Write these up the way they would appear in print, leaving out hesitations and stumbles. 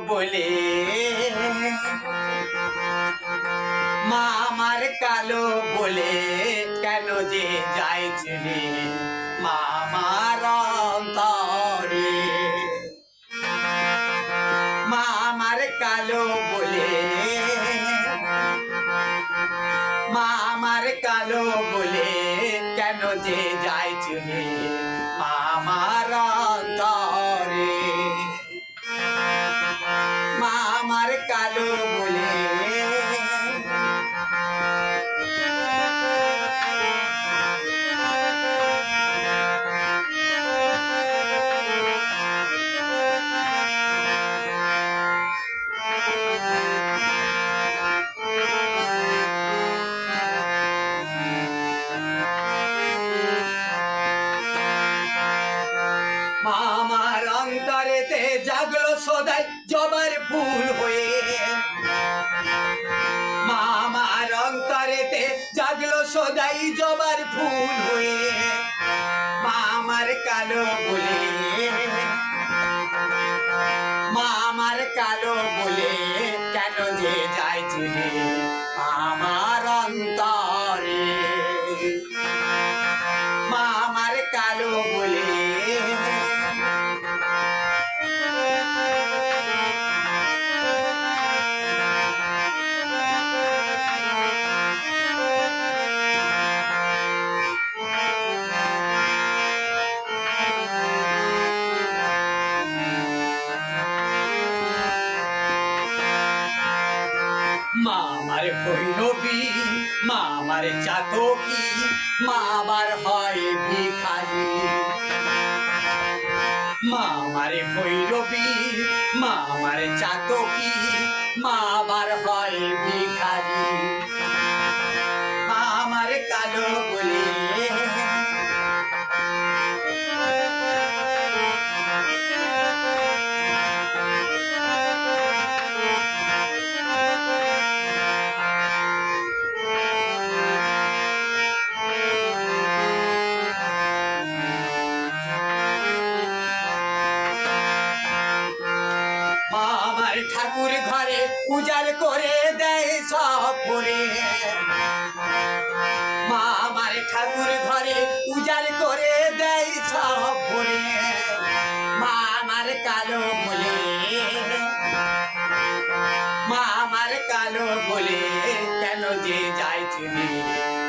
বলে মা আমার কালো বলে কেন যে যায় চলে মা আমার অন্তরে মা আমার কালো বলে মা আমার কালো বলে কেন যে যায় চলে মা আমার অন্তরে মা আমার কালো বলে মা আমার অন্তরেতে জাগলো সদাই জবার ফুল হয়ে মা আমার অন্তরেতে জাগলো সদাই জবার ফুল হয়ে মা আমার কালো বলে মা আমার কালো বলে কেন যে যায় চলে আমার অন্তরে মা আমার কালো বলে মা আমার ভৈরবী মা আমার চাতকি মা আবার হয় ভিখারি মা আমার ভৈরবী মা আমার চাতকি মা আবার হয় ভিখারি মা আমার কালো বলে মা আমার ঠাকুর ঘরে উজাড় করে দেয় সব করে মা আমার ঠাকুর ঘরে উজাড় করে দেয় সব করে মা আমার কালো বলে মা আমার কালো বলে কেন যে যায় চলে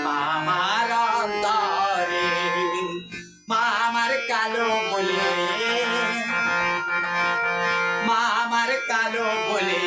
মা আমার অন্তরে মা আমার কালো বলে মা আমার কালো বলে